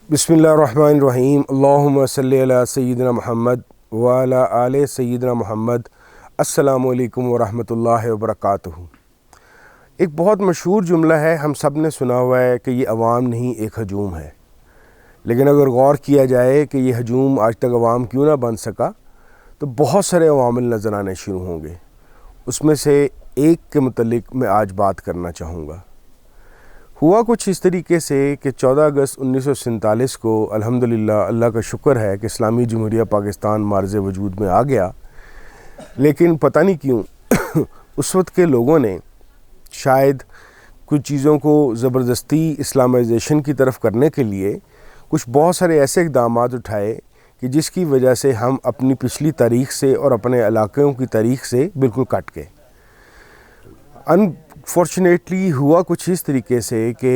बिस्मिल्लाहिर्रहमानिर्रहीम। अल्लाहुम्मा सल्ली अला सय्यिदिना मुहम्मद व अला आले सय्यिदिना मुहम्मद। अस्सलामु अलैकुम व रहमतुल्लाहि व बरकातुहू। एक बहुत मशहूर जुमला है, हम सब ने सुना हुआ है कि ये अवाम नहीं एक हजूम है। लेकिन अगर गौर किया जाए कि ये हजूम आज तक अवाम क्यों ना बन सका, तो बहुत सारे अवामिल नज़र आने शुरू होंगे। उसमें से एक के मुतल्लिक मैं आज बात करना चाहूँगा। हुआ कुछ इस तरीके से कि 14 अगस्त 1947 को अल्हम्दुलिल्लाह, अल्लाह का शुक्र है कि इस्लामी जमहूरिया पाकिस्तान मार्ज़ वजूद में आ गया। लेकिन पता नहीं क्यों उस वक्त के लोगों ने शायद कुछ चीज़ों को ज़बरदस्ती इस्लामाइजेशन की तरफ करने के लिए कुछ बहुत सारे ऐसे इक़दामात उठाए कि जिसकी वजह से हम अपनी पिछली तारीख़ से और अपने इलाक़ों की तारीख़ से बिल्कुल कट गए। अनफॉर्चुनेटली हुआ कुछ इस तरीके से कि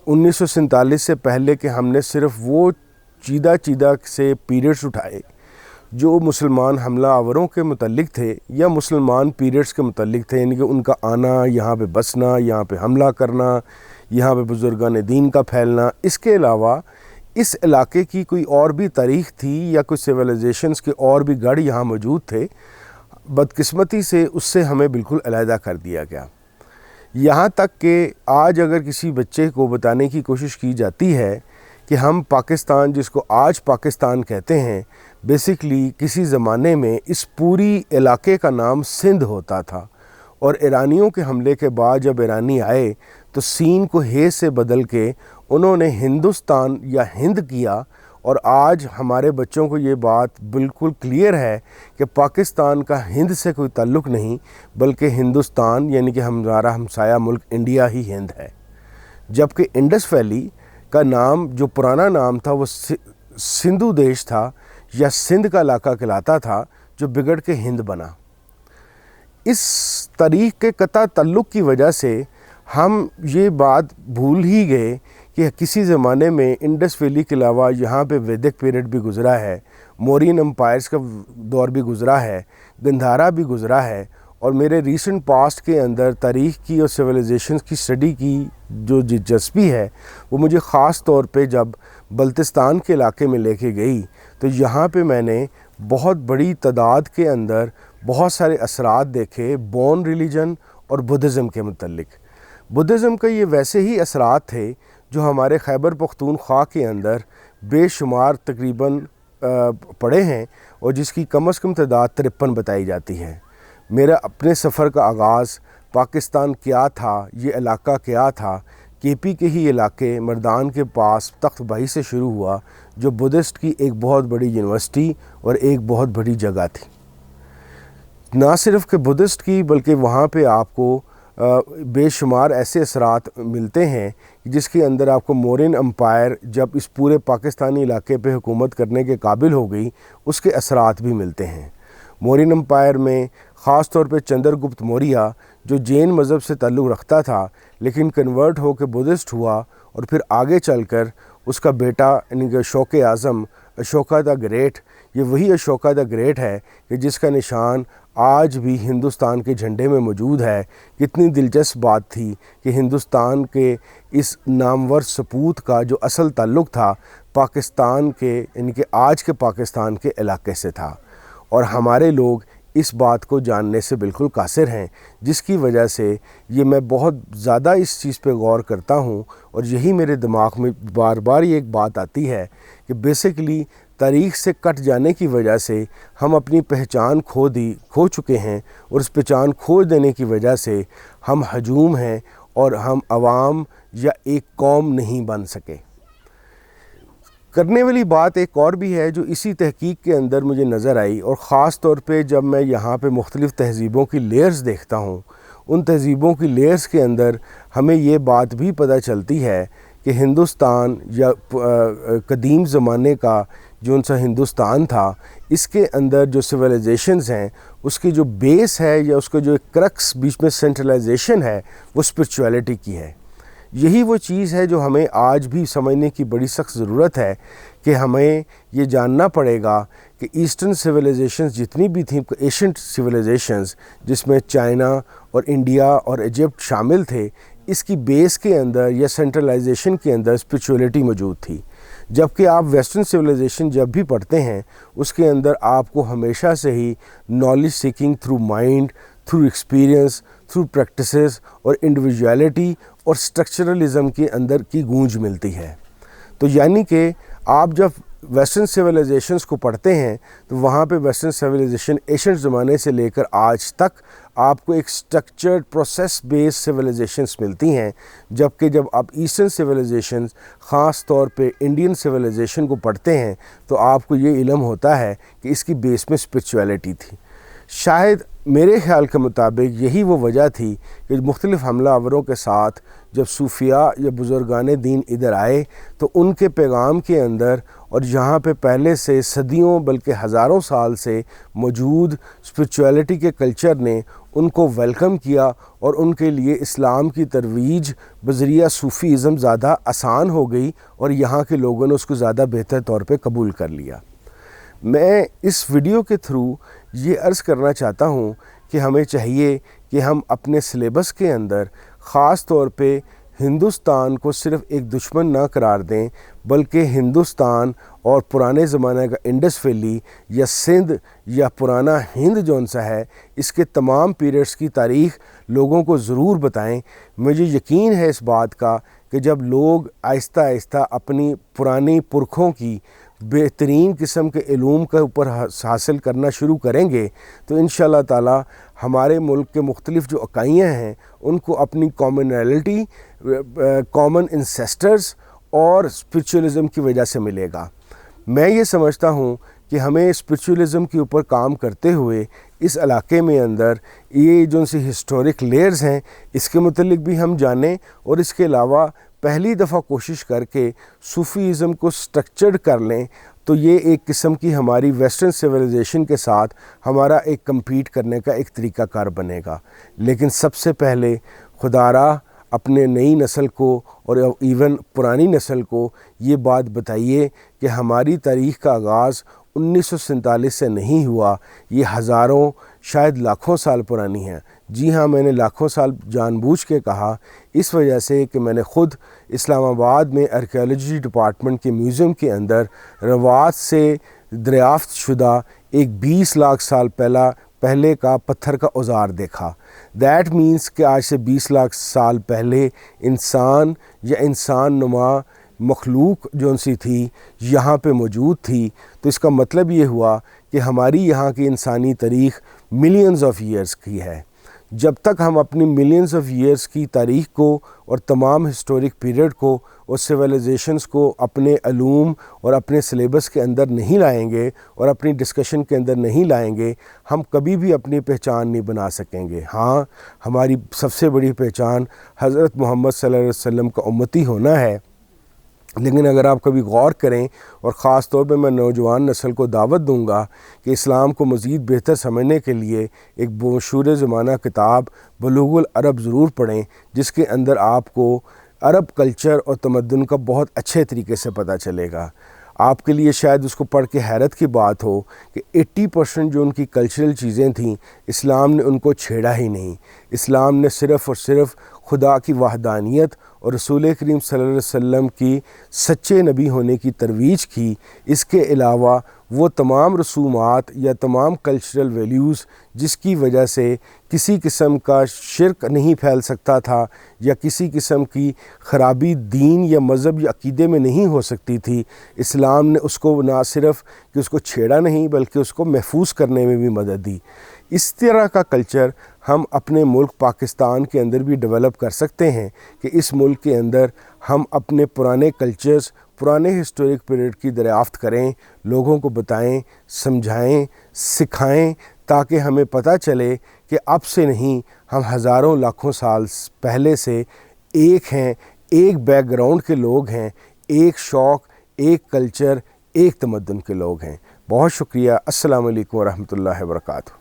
1947 से पहले कि हमने सिर्फ वो चीदा से पीरियड्स उठाए जो मुसलमान हमला आवरों के मुतल्लिक थे या मुसलमान पीरियड्स के मुतल्लिक थे, यानी कि उनका आना, यहाँ पे बसना, यहाँ पे हमला करना, यहाँ पे बुज़ुर्गान दीन का फैलना। इसके अलावा इस इलाके की कोई और भी तारीख़ थी या कुछ सिविलाइजेशंस के और भी गढ़ यहाँ मौजूद थे। बदकिस्मती से उससे हमें बिल्कुल अलहदा कर दिया गया। यहाँ तक कि आज अगर किसी बच्चे को बताने की कोशिश की जाती है कि हम पाकिस्तान, जिसको आज पाकिस्तान कहते हैं, बेसिकली किसी ज़माने में इस पूरी इलाके का नाम सिंध होता था। और ईरानियों के हमले के बाद जब ईरानी आए तो सीन को हे से बदल के उन्होंने हिंदुस्तान या हिंद किया। और आज हमारे बच्चों को ये बात बिल्कुल क्लियर है कि पाकिस्तान का हिंद से कोई ताल्लुक़ नहीं, बल्कि हिंदुस्तान यानी कि हमारा हमसाया मुल्क इंडिया ही हिंद है। जबकि इंडस वैली का नाम, जो पुराना नाम था, वो सिंधु देश था या सिंध का इलाका कहलाता था, जो बिगड़ के हिंद बना। इस तारीख़ के कता ताल्लुक़ की वजह से हम ये बात भूल ही गए कि किसी ज़माने में इंडस वैली के अलावा यहाँ पे वैदिक पीरियड भी गुज़रा है, मौर्यन एम्पायर्स का दौर भी गुज़रा है, गंधारा भी गुज़रा है। और मेरे रीसेंट पास्ट के अंदर तारीख़ की और सिविलाइजेशंस की स्टडी की जो दिलचस्पी है, वो मुझे ख़ास तौर पे जब बल्तिस्तान के इलाके में लेके गई तो यहाँ पे मैंने बहुत बड़ी तादाद के अंदर बहुत सारे असरात देखे बोन रिलीजन और बुद्धिज़्म के मुतल्लिक। बुद्धिज़्म का ये वैसे ही असरात थे जो हमारे खैबर पख्तूनख्वा के अंदर बेशुमार तकरीबन पड़े हैं और जिसकी कम से कम तादाद 53 बताई जाती है। मेरा अपने सफ़र का आगाज़ पाकिस्तान क्या था, ये इलाका क्या था, केपी के ही इलाके मर्दान के पास तख्त भाई से शुरू हुआ, जो बुद्धिस्ट की एक बहुत बड़ी यूनिवर्सिटी और एक बहुत बड़ी जगह थी। ना सिर्फ कि बुद्धिस्ट की, बल्कि वहाँ पे आपको बेशुमार ऐसे असरात मिलते हैं जिसके अंदर आपको मौर्यन एम्पायर जब इस पूरे पाकिस्तानी इलाके पे हुकूमत करने के काबिल हो गई, उसके असरात भी मिलते हैं। मौर्यन एम्पायर में ख़ास तौर पे चंद्रगुप्त मौर्य, जो जैन मज़हब से ताल्लुक़ रखता था लेकिन कन्वर्ट हो के बुद्धिस्ट हुआ, और फिर आगे चलकर उसका बेटा यानी कि अशोक आज़म, अशोका द ग्रेट, ये वही अशोका द ग्रेट है कि जिसका निशान आज भी हिंदुस्तान के झंडे में मौजूद है। कितनी दिलचस्प बात थी कि हिंदुस्तान के इस नामवर सपूत का जो असल ताल्लुक़ था पाकिस्तान के, यानी कि आज के पाकिस्तान के इलाके से था। और हमारे लोग इस बात को जानने से बिल्कुल कासिर हैं, जिसकी वजह से ये मैं बहुत ज़्यादा इस चीज़ पे गौर करता हूँ। और यही मेरे दिमाग में बार बार ये एक बात आती है कि बेसिकली तारीख़ से कट जाने की वजह से हम अपनी पहचान खो चुके हैं, और इस पहचान खो देने की वजह से हम हजूम हैं और हम अवाम या एक कौम नहीं बन सके। करने वाली बात एक और भी है जो इसी तहकीक के अंदर मुझे नज़र आई, और ख़ास तौर पे जब मैं यहाँ पे मुख्तलिफ़ तहज़ीबों की लेयर्स देखता हूँ, उन तहज़ीबों की लेयर्स के अंदर हमें ये बात भी पता चलती है कि हिंदुस्तान या कदीम ज़माने का जो उनसा हिंदुस्तान था, इसके अंदर जो सिविलाइजेशंस हैं, उसकी जो बेस है या उसका जो क्रक्स बीच में सेंट्रलाइजेशन है, वो स्पिरिचुअलिटी की है। यही वो चीज़ है जो हमें आज भी समझने की बड़ी सख्त ज़रूरत है कि हमें ये जानना पड़ेगा कि ईस्टर्न सिविलाइजेशंस जितनी भी थी, एशियंट सिविलाइजेशंस जिसमें चाइना और इंडिया और इजिप्ट शामिल थे, اس کی بیس کے اندر یا سینٹرلائزیشن کے اندر اسپریچولیٹی موجود تھی، جبکہ آپ ویسٹرن سویلائزیشن جب بھی پڑھتے ہیں اس کے اندر آپ کو ہمیشہ سے ہی knowledge seeking through mind, through experience, through practices اور انڈیویجویلٹی اور اسٹرکچرلزم کے اندر کی گونج ملتی ہے۔ تو یعنی کہ آپ جب ویسٹرن سویلائزیشنز کو پڑھتے ہیں تو وہاں پہ ویسٹرن سویلائزیشن ایشنٹ زمانے سے لے کر آج تک آپ کو ایک سٹرکچرڈ پروسیس بیس سویلائزیشنز ملتی ہیں، جبکہ جب آپ ایسٹرن سویلائزیشنز خاص طور پہ انڈین سویلائزیشن کو پڑھتے ہیں تو آپ کو یہ علم ہوتا ہے کہ اس کی بیس میں اسپریچولیٹی تھی۔ شاید میرے خیال کے مطابق یہی وہ وجہ تھی کہ مختلف حملہ آوروں کے ساتھ جب صوفیاء یا بزرگان دین ادھر آئے تو ان کے پیغام کے اندر اور جہاں پہ پہلے سے صدیوں بلکہ ہزاروں سال سے موجود اسپریچولیٹی کے کلچر نے ان کو ویلکم کیا اور ان کے لیے اسلام کی ترویج بذریعہ صوفیزم زیادہ آسان ہو گئی اور یہاں کے لوگوں نے اس کو زیادہ بہتر طور پہ قبول کر لیا۔ میں اس ویڈیو کے تھرو یہ عرض کرنا چاہتا ہوں کہ ہمیں چاہیے کہ ہم اپنے سلیبس کے اندر خاص طور پہ ہندوستان کو صرف ایک دشمن نہ قرار دیں، بلکہ ہندوستان اور پرانے زمانے کا انڈس ویلی یا سندھ یا پرانا ہند جون سا ہے، اس کے تمام پیریڈز کی تاریخ لوگوں کو ضرور بتائیں۔ مجھے یقین ہے اس بات کا کہ جب لوگ آہستہ آہستہ اپنی پرانی پرکھوں کی بہترین قسم کے علوم کے اوپر حاصل کرنا شروع کریں گے تو انشاءاللہ تعالی ہمارے ملک کے مختلف جو اکائیاں ہیں ان کو اپنی کامنالٹی، کامن انسیسٹرز اور اسپریچولزم کی وجہ سے ملے گا۔ میں یہ سمجھتا ہوں کہ ہمیں اسپریچولزم کے اوپر کام کرتے ہوئے اس علاقے میں اندر یہ جو سی ہسٹورک لیئرز ہیں اس کے متعلق بھی ہم جانیں، اور اس کے علاوہ پہلی دفعہ کوشش کر کے صوفیزم کو سٹرکچرڈ کر لیں تو یہ ایک قسم کی ہماری ویسٹرن سویلائزیشن کے ساتھ ہمارا ایک کمپیٹ کرنے کا ایک طریقہ کار بنے گا۔ لیکن سب سے پہلے خدا را اپنے نئی نسل کو اور ایون پرانی نسل کو یہ بات بتائیے کہ ہماری تاریخ کا آغاز 1947 سے نہیں ہوا، یہ ہزاروں شاید لاکھوں سال پرانی ہے۔ جی ہاں، میں نے لاکھوں سال جان بوجھ کے کہا، اس وجہ سے کہ میں نے خود اسلام آباد میں آرکیالوجی ڈپارٹمنٹ کے میوزیم کے اندر روات سے دریافت شدہ ایک 20 لاکھ سال پہلے کا پتھر کا اوزار دیکھا۔ دیٹ مینس کہ آج سے 20 لاکھ سال پہلے انسان یا انسان نما مخلوق جون سی تھی یہاں پہ موجود تھی۔ تو اس کا مطلب یہ ہوا کہ ہماری یہاں کی انسانی تاریخ ملینز آف ایئرز کی ہے۔ جب تک ہم اپنی ملینز آف ایئرز کی تاریخ کو اور تمام ہسٹورک پیریڈ کو اور سویلائزیشنز کو اپنے علوم اور اپنے سلیبس کے اندر نہیں لائیں گے اور اپنی ڈسکشن کے اندر نہیں لائیں گے، ہم کبھی بھی اپنی پہچان نہیں بنا سکیں گے۔ ہاں، ہماری سب سے بڑی پہچان حضرت محمد صلی اللہ علیہ وسلم کا امتی ہونا ہے، لیکن اگر آپ کبھی غور کریں، اور خاص طور پہ میں نوجوان نسل کو دعوت دوں گا کہ اسلام کو مزید بہتر سمجھنے کے لیے ایک مشہور زمانہ کتاب بلوغ العرب ضرور پڑھیں، جس کے اندر آپ کو عرب کلچر اور تمدن کا بہت اچھے طریقے سے پتہ چلے گا۔ آپ کے لیے شاید اس کو پڑھ کے حیرت کی بات ہو کہ 80% جو ان کی کلچرل چیزیں تھیں اسلام نے ان کو چھیڑا ہی نہیں۔ اسلام نے صرف اور صرف خدا کی وحدانیت اور رسول کریم صلی اللہ علیہ وسلم کی سچے نبی ہونے کی ترویج کی۔ اس کے علاوہ وہ تمام رسومات یا تمام کلچرل ویلیوز جس کی وجہ سے کسی قسم کا شرک نہیں پھیل سکتا تھا یا کسی قسم کی خرابی دین یا مذہب یا عقیدے میں نہیں ہو سکتی تھی، اسلام نے اس کو نہ صرف کہ اس کو چھیڑا نہیں بلکہ اس کو محفوظ کرنے میں بھی مدد دی۔ اس طرح کا کلچر ہم اپنے ملک پاکستان کے اندر بھی ڈیولپ کر سکتے ہیں کہ اس ملک کے اندر ہم اپنے پرانے کلچرز، پرانے ہسٹورک پیریڈ کی دریافت کریں، لوگوں کو بتائیں، سمجھائیں، سکھائیں، تاکہ ہمیں پتہ چلے کہ اب سے نہیں، ہم ہزاروں لاکھوں سال پہلے سے ایک ہیں، ایک بیک گراؤنڈ کے لوگ ہیں، ایک شوق، ایک کلچر، ایک تمدن کے لوگ ہیں۔ بہت شکریہ۔ السلام علیکم ورحمۃ اللہ وبرکاتہ۔